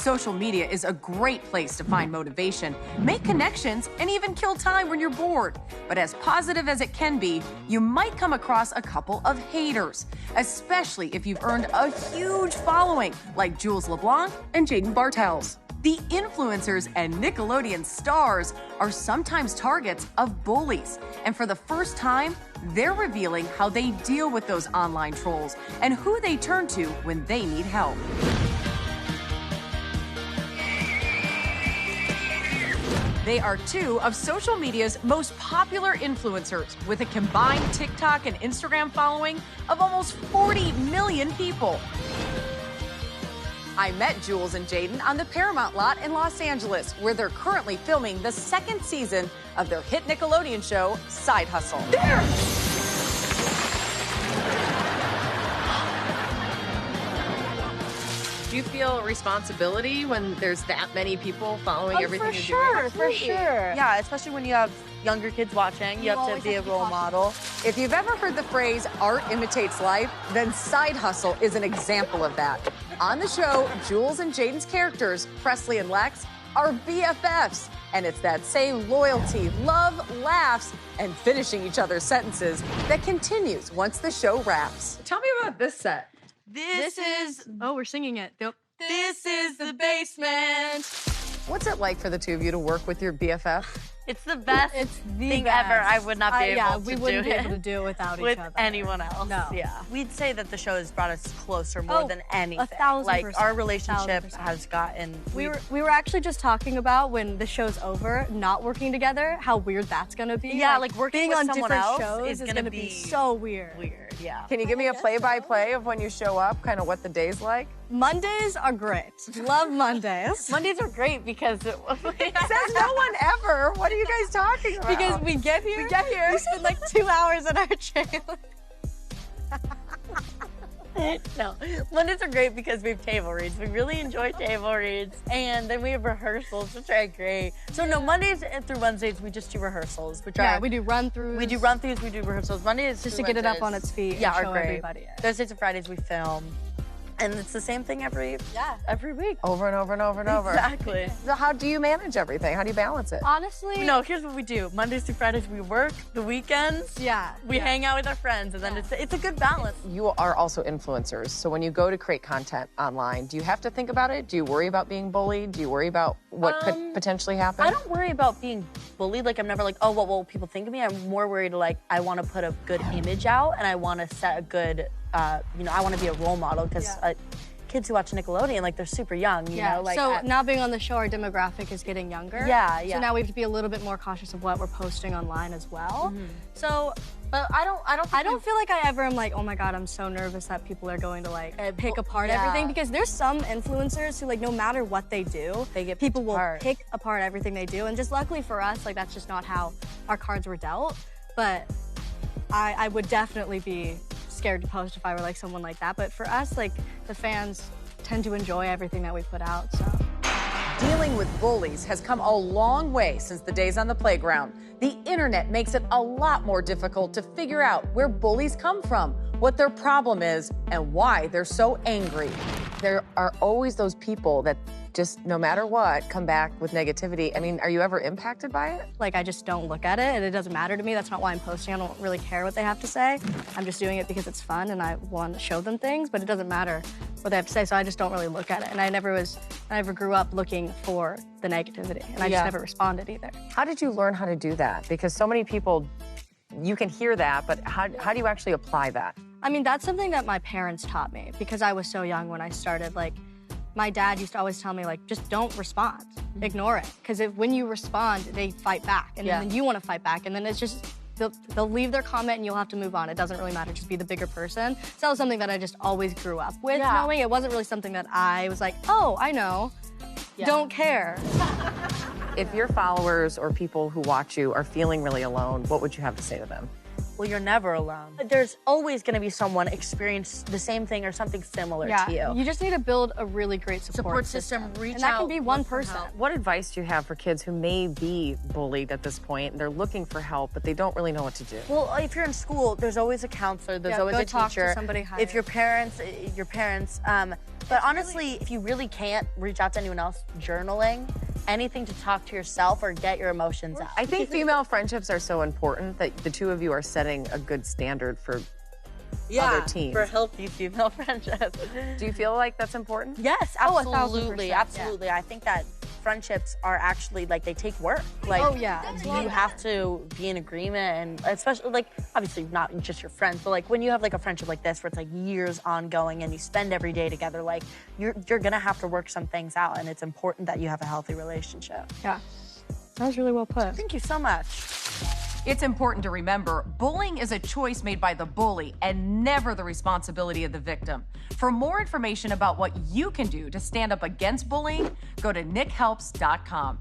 Social media is a great place to find motivation, make connections, and even kill time when you're bored. But as positive as it can be, you might come across a couple of haters, especially if you've earned a huge following, like Jules LeBlanc and Jayden Bartels. The influencers and Nickelodeon stars are sometimes targets of bullies. And for the first time, they're revealing how they deal with those online trolls and who they turn to when they need help. They are two of social media's most popular influencers, with a combined TikTok and Instagram following of almost 40 million people. I met Jules and Jayden on the Paramount lot in Los Angeles, where they're currently filming the second season of their hit Nickelodeon show, Side Hustle. There! Do you feel responsibility when there's that many people following everything you're doing? For sure. Yeah, especially when you have younger kids watching, you have to be a role model. If you've ever heard the phrase, art imitates life, then Side Hustle is an example of that. On the show, Jules and Jayden's characters, Presley and Lex, are BFFs. And it's that same loyalty, love, laughs, and finishing each other's sentences that continues once the show wraps. Tell me about this set. This is... Oh, we're singing it. Yep. This is the basement. What's it like for the two of you to work with your BFF? It's the best thing best. ever. I would not be able we to wouldn't do be it able to do it without with each other. anyone else. No. Yeah. We'd say that the show has brought us closer more than anything. 1,000%. Like, our relationship 1,000%. has gotten... We were actually just talking about, when the show's over, not working together, how weird that's gonna be. Yeah, like working being with on someone different else shows is gonna be so weird. Yeah. Can you give me a play-by-play of when you show up, kind of what the day's like? Mondays are great. Love Mondays. Mondays are great because... Says no one ever. What are you guys talking about? Because we get here, we spend like 2 hours in our chair. No, Mondays are great because we have table reads. We really enjoy table reads. And then we have rehearsals, which are great. So no, Mondays through Wednesdays, we just do rehearsals, which are... we do run-throughs. We do run-throughs, we do rehearsals. Mondays just to get it up on its feet and show everybody it. Thursdays and Fridays, we film. And it's the same thing every week. Over and over and over and over. Exactly. So how do you manage everything? How do you balance it? Honestly... No, here's what we do. Mondays through Fridays, we work. The weekends, we hang out with our friends. And then it's a good balance. You are also influencers. So when you go to create content online, do you have to think about it? Do you worry about being bullied? Do you worry about what could potentially happen? I don't worry about being bullied. Like, I'm never like, oh, what will people think of me? I'm more worried, like, I want to put a good image out and I want to set a good, I want to be a role model because kids who watch Nickelodeon, like, they're super young, you know? Like, so now being on the show, our demographic is getting younger. Yeah. So now we have to be a little bit more cautious of what we're posting online as well. So... But I don't feel like I ever am like, oh my God, I'm so nervous that people are going to like pick apart everything, because there's some influencers who, like, no matter what they do, people will pick apart everything they do. And just luckily for us, like, that's just not how our cards were dealt. But I would definitely be scared to post if I were like someone like that. But for us, like, the fans tend to enjoy everything that we put out, so. Dealing with bullies has come a long way since the days on the playground. The internet makes it a lot more difficult to figure out where bullies come from, what their problem is, and why they're so angry. There are always those people that just, no matter what, come back with negativity. I mean, are you ever impacted by it? Like, I just don't look at it, and it doesn't matter to me. That's not why I'm posting. I don't really care what they have to say. I'm just doing it because it's fun, and I want to show them things, but it doesn't matter what they have to say, so I just don't really look at it. And I never grew up looking for the negativity, and I just never responded either. How did you learn how to do that? Because so many people, you can hear that, but how do you actually apply that? I mean, that's something that my parents taught me, because I was so young when I started. Like, my dad used to always tell me, like, just don't respond. Ignore it. Because when you respond, they fight back. And then you want to fight back. And then it's just, they'll leave their comment and you'll have to move on. It doesn't really matter. Just be the bigger person. So that was something that I just always grew up with knowing. It wasn't really something that I was like, oh, I know. Don't care. If your followers or people who watch you are feeling really alone, what would you have to say to them? Well, you're never alone. There's always going to be someone experience the same thing or something similar to you. You just need to build a really great support system. And that can be one person. What advice do you have for kids who may be bullied at this point and they're looking for help, but they don't really know what to do? Well, if you're in school, there's always a counselor, there's always a teacher. Talk to somebody higher. If your parents, But honestly, if you really can't reach out to anyone else, journaling, anything to talk to yourself or get your emotions out. I think female friendships are so important that the two of you are setting a good standard for other teens. For healthy female friendships. Do you feel like that's important? Yes, Oh, absolutely, 1000%, absolutely. I think that friendships are actually, like, they take work. Like, Oh, yeah. you have to be in agreement, and especially, like, obviously not just your friends, but like when you have like a friendship like this where it's like years ongoing and you spend every day together, like you're gonna have to work some things out, and it's important that you have a healthy relationship. Yeah. That was really well put. Thank you so much. It's important to remember, bullying is a choice made by the bully and never the responsibility of the victim. For more information about what you can do to stand up against bullying, go to nickhelps.com.